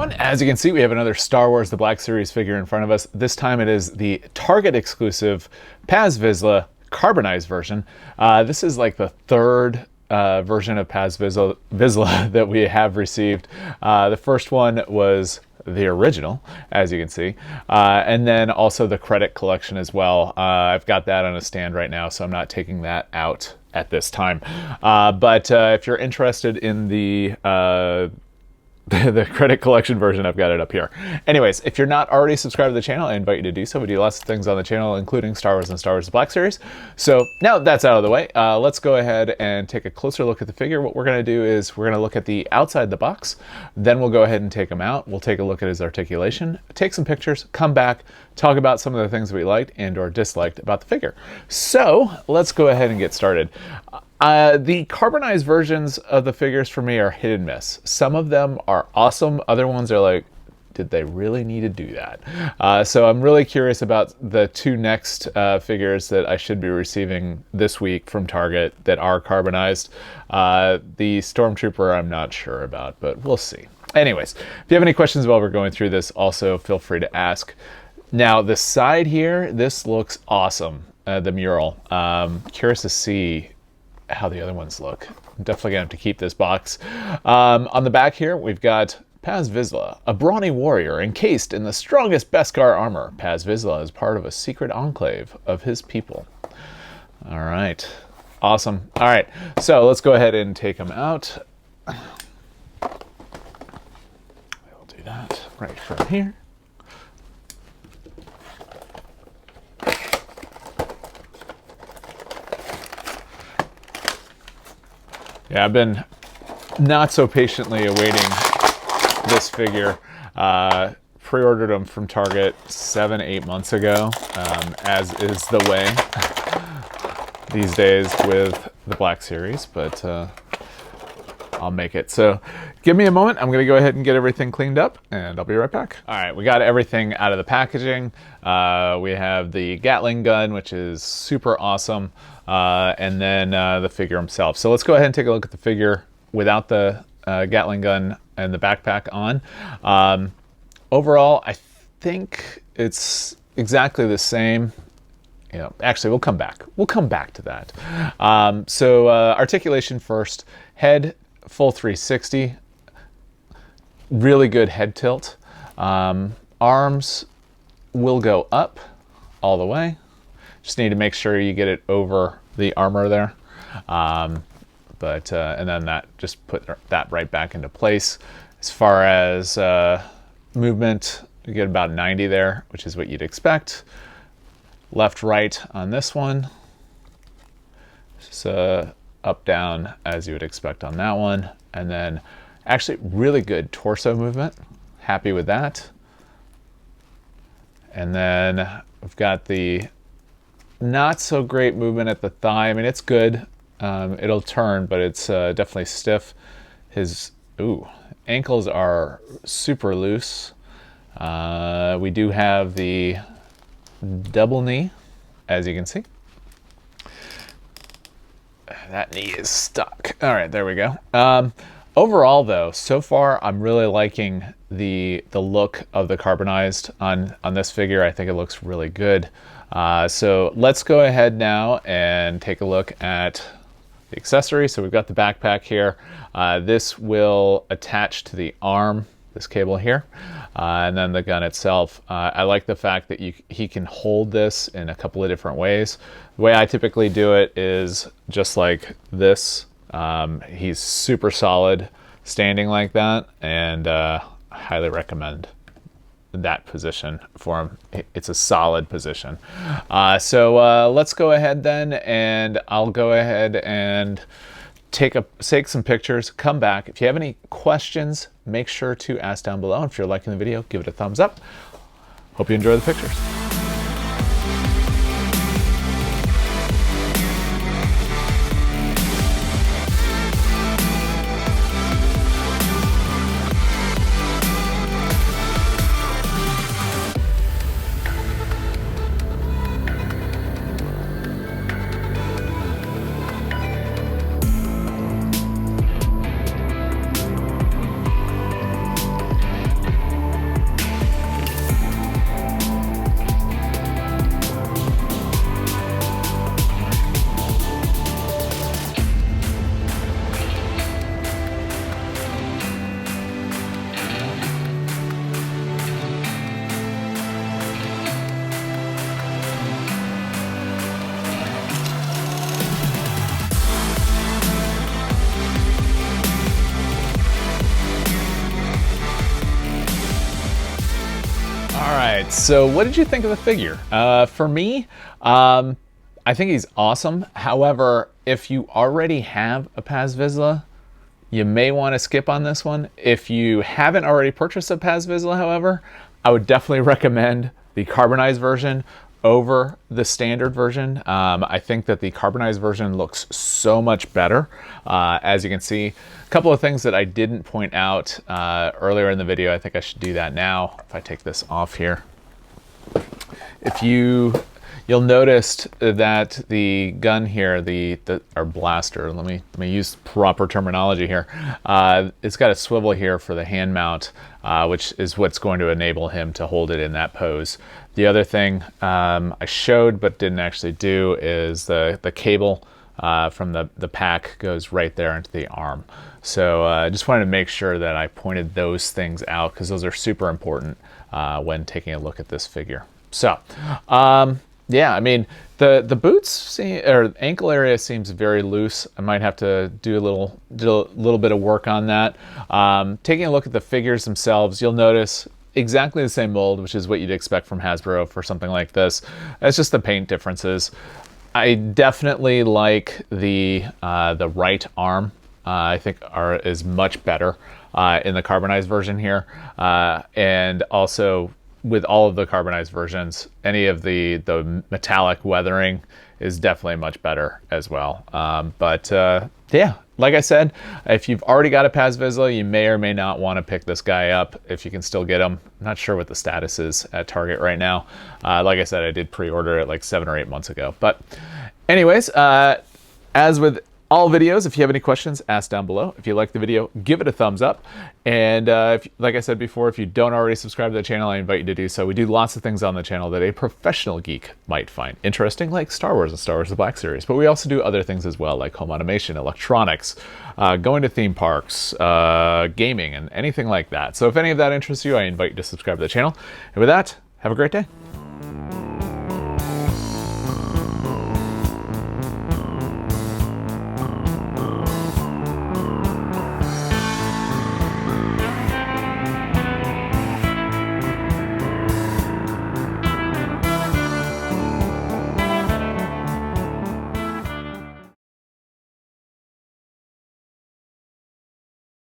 everyone. As you can see, we have another Star Wars The Black Series figure in front of us. This time it is the Target exclusive Paz Vizsla carbonized version. This is like the third version of Paz Vizsla that we have received. The first one was the original, as you can see, and then also the credit collection as well. I've got that on a stand right now, so I'm not taking that out at this time. But if you're interested in the credit collection version, I've got it up here. Anyways, if you're not already subscribed to the channel, I invite you to do so. We do lots of things on the channel, including Star Wars and Star Wars The Black Series. So now that that's out of the way, let's go ahead and take a closer look at the figure. What we're going to do is we're going to look at the outside the box, then we'll go ahead and take him out. We'll take a look at his articulation, take some pictures, come back, talk about some of the things we liked and or disliked about the figure. So let's go ahead and get started. The carbonized versions of the figures for me are hit and miss. Some of them are awesome. Other ones are like, did they really need to do that? So I'm really curious about the two next figures that I should be receiving this week from Target that are carbonized. The Stormtrooper I'm not sure about, but we'll see. Anyways, if you have any questions while we're going through this, also feel free to ask. Now the side here, this looks awesome, the mural. Curious to see how the other ones look. I'm definitely gonna have to keep this box. On the back here, we've got Paz Vizsla, a brawny warrior encased in the strongest beskar armor. Paz Vizsla is part of a secret enclave of his people. All right, awesome. All right, so let's go ahead and take him out. We'll do that right from here. Yeah, I've been not so patiently awaiting this figure. Pre-ordered them from Target 7-8 months ago, as is the way these days with the Black Series, but I'll make it. So give me a moment. I'm going to go ahead and get everything cleaned up, and I'll be right back. All right, we got everything out of the packaging. We have the Gatling gun, which is super awesome. And then the figure himself. So let's go ahead and take a look at the figure without the Gatling gun and the backpack on. Overall, I think it's exactly the same. You know, actually, we'll come back. We'll come back to that. So articulation first. Head, full 360. Really good head tilt. Arms will go up all the way. Just need to make sure you get it over the armor there. And then that, just put that right back into place. As far as movement, you get about 90 there, which is what you'd expect. Left, right on this one. Just up, down, as you would expect on that one. And then actually really good torso movement. Happy with that. And then we've got the not so great movement at the thigh. I mean, it's good. It'll turn, but it's definitely stiff. His ankles are super loose. We do have the double knee, as you can see. That knee is stuck. All right, there we go. Overall, though, so far I'm really liking the look of the carbonized on this figure. I think it looks really good. So let's go ahead now and take a look at the accessory. So we've got the backpack here. This will attach to the arm, this cable here, and then the gun itself. I like the fact that he can hold this in a couple of different ways. The way I typically do it is just like this. He's super solid standing like that, and I highly recommend that position for him. It's a solid position. So let's go ahead then, and I'll go ahead and take some pictures, come back. If you have any questions, make sure to ask down below. If you're liking the video, give it a thumbs up. Hope you enjoy the pictures. right, so what did you think of the figure? For me, I think he's awesome. However, if you already have a Paz Vizsla, you may want to skip on this one. If you haven't already purchased a Paz Vizsla, however, I would definitely recommend the carbonized version over the standard version. I think that the carbonized version looks so much better. As you can see, a couple of things that I didn't point out earlier in the video. I think I should do that now. If I take this off here, you'll notice that the gun here, our blaster, let me use proper terminology here. It's got a swivel here for the hand mount, which is what's going to enable him to hold it in that pose. The other thing I showed but didn't actually do is the cable from the pack goes right there into the arm. So I just wanted to make sure that I pointed those things out because those are super important when taking a look at this figure. So, yeah, I mean, the boots or ankle area seems very loose. I might have to do a little bit of work on that. Taking a look at the figures themselves, you'll notice exactly the same mold, which is what you'd expect from Hasbro for something like this. It's just the paint differences. I definitely like the right arm. I think is much better in the carbonized version here, and also with all of the carbonized versions, any of the metallic weathering is definitely much better as well. Yeah, like I said, if you've already got a Paz Vizsla, you may or may not want to pick this guy up if you can still get him. I'm not sure what the status is at Target right now. Like I said, I did pre-order it like 7 or 8 months ago. But anyways, as with all videos, if you have any questions, ask down below. If you like the video, give it a thumbs up. And like I said before, if you don't already subscribe to the channel, I invite you to do so. We do lots of things on the channel that a professional geek might find interesting, like Star Wars and Star Wars The Black Series. But we also do other things as well, like home automation, electronics, going to theme parks, gaming, and anything like that. So if any of that interests you, I invite you to subscribe to the channel. And with that, have a great day.